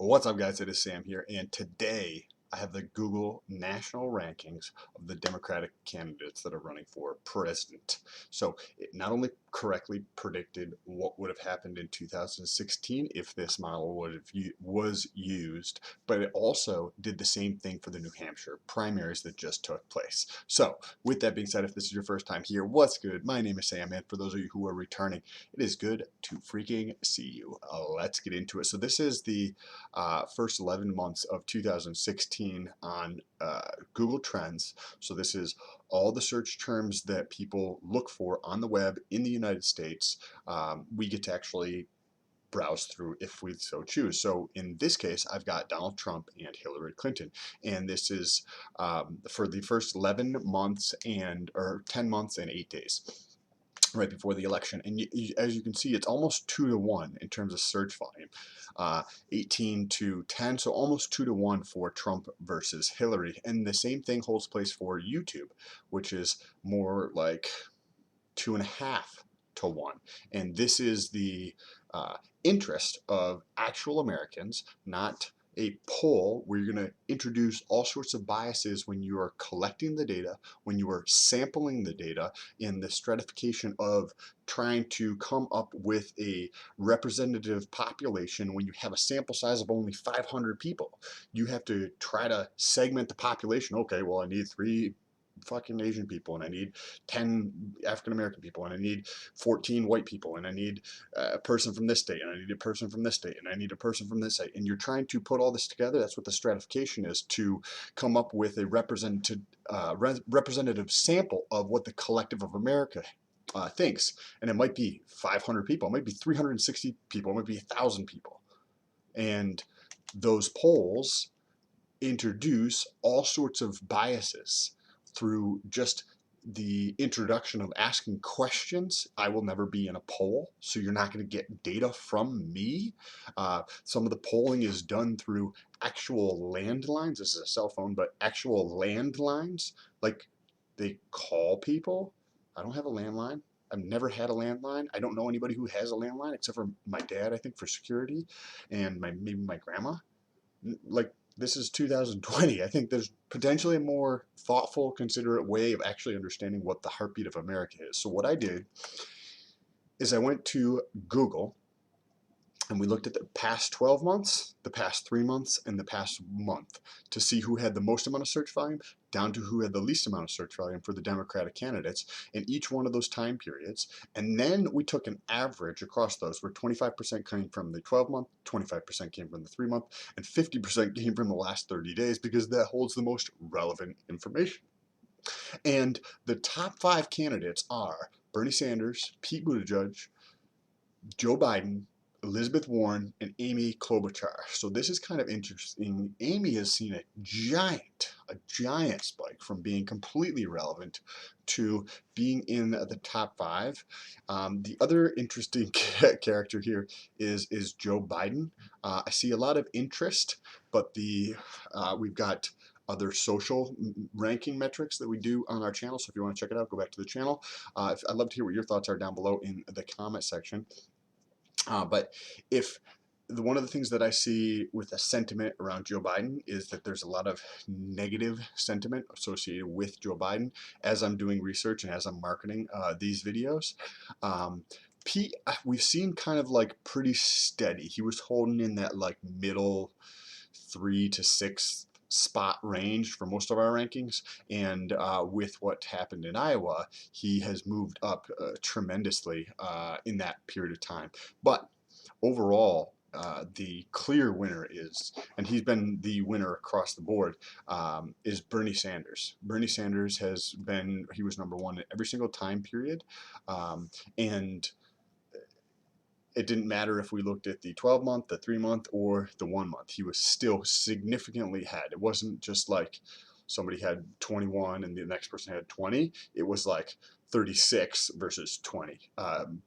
What's up, guys? It is Sam here, and today I have the Google national rankings of the Democratic candidates that are running for president. So it not only correctly predicted what would have happened in 2016 if this model was used, but it also did the same thing for the New Hampshire primaries that just took place. So with that being said, if this is your first time here, what's good? My name is Sam, and for those of you who are returning, it is good to freaking see you. Let's get into it. So this is the first 11 months of 2016 on Google Trends. So this is all the search terms that people look for on the web in the United States. We get to actually browse through if we so choose. So in this case, I've got Donald Trump and Hillary Clinton, and this is for the first 11 months or 10 months and 8 days right before the election. And as you can see, it's almost 2-to-1 in terms of search volume, 18 to 10, so almost 2-to-1 for Trump versus Hillary. And the same thing holds place for YouTube, which is more like 2.5-to-1. And this is the interest of actual Americans, not a poll where you're going to introduce all sorts of biases when you are collecting the data, when you are sampling the data, in the stratification of trying to come up with a representative population when you have a sample size of only 500 people. You have to try to segment the population. Okay, well, I need 3 fucking Asian people, and I need 10 African American people, and I need 14 white people, and I need a person from this state, and I need a person from this state, and I need a person from this state. And you're trying to put all this together. That's what the stratification is, to come up with a representative sample of what the collective of America thinks. And it might be 500 people, it might be 360 people, it might be 1,000 people. And those polls introduce all sorts of biases through just the introduction of asking questions. I will never be in a poll, so you're not going to get data from me. Some of the polling is done through actual landlines. This is a cell phone, but actual landlines. Like, they call people. I don't have a landline. I've never had a landline. I don't know anybody who has a landline except for my dad, I think, for security, and maybe my grandma. Like, this is 2020. I think there's potentially a more thoughtful, considerate way of actually understanding what the heartbeat of America is. So what I did is I went to Google, and we looked at the past 12 months, the past 3 months, and the past month to see who had the most amount of search volume down to who had the least amount of search volume for the Democratic candidates in each one of those time periods. And then we took an average across those, where 25% came from the 12-month, 25% came from the 3-month, and 50% came from the last 30 days, because that holds the most relevant information. And the top 5 candidates are Bernie Sanders, Pete Buttigieg, Joe Biden, Elizabeth Warren, and Amy Klobuchar. So this is kind of interesting. Amy has seen a giant spike from being completely irrelevant to being in the top 5. The other interesting character here is Joe Biden. I see a lot of interest, but we've got other social ranking metrics that we do on our channel. So if you want to check it out, go back to the channel. I'd love to hear what your thoughts are down below in the comment section. But one of the things that I see with the sentiment around Joe Biden is that there's a lot of negative sentiment associated with Joe Biden. As I'm doing research and as I'm marketing these videos, Pete, we've seen kind of like pretty steady. He was holding in that like middle 3 to 6 spot range for most of our rankings, and with what happened in Iowa, he has moved up tremendously in that period of time. But overall, the clear winner is, and he's been the winner across the board, is Bernie Sanders. Bernie Sanders he was #1 at every single time period, and it didn't matter if we looked at the 12-month, the 3-month, or the 1-month. He was still significantly ahead. It wasn't just like somebody had 21 and the next person had 20. It was like 36 versus 20.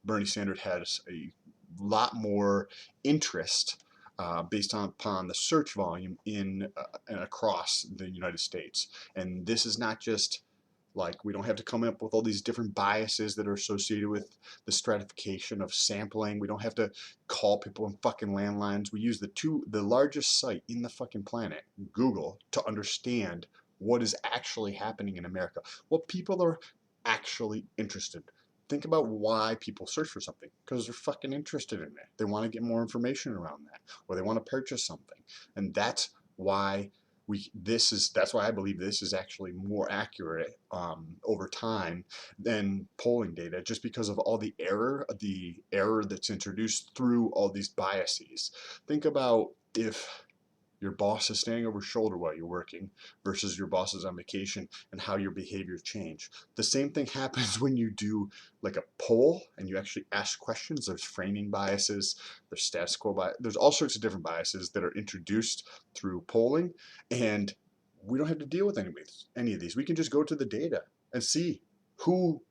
Bernie Sanders has a lot more interest based upon the search volume in and across the United States. And this is not just Like, we don't have to come up with all these different biases that are associated with the stratification of sampling. We don't have to call people in fucking landlines. We use the largest site in the fucking planet, Google, to understand what is actually happening in America, what people are actually interested. Think about why people search for something, because they're fucking interested in it. They want to get more information around that, or they want to purchase something. And that's why that's why I believe this is actually more accurate over time than polling data, just because of all the error that's introduced through all these biases. Think about if your boss is standing over your shoulder while you're working versus your boss is on vacation, and how your behaviors change. The same thing happens when you do like a poll and you actually ask questions. There's framing biases, there's status quo bias, there's all sorts of different biases that are introduced through polling, and we don't have to deal with any of these. We can just go to the data and see who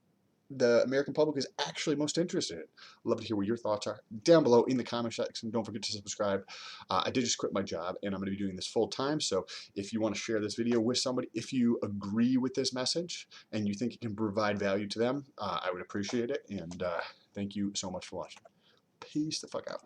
the American public is actually most interested in. I'd love to hear what your thoughts are down below in the comment section. Don't forget to subscribe. I did just quit my job and I'm going to be doing this full time. So if you want to share this video with somebody, if you agree with this message and you think it can provide value to them, I would appreciate it. And thank you so much for watching. Peace the fuck out.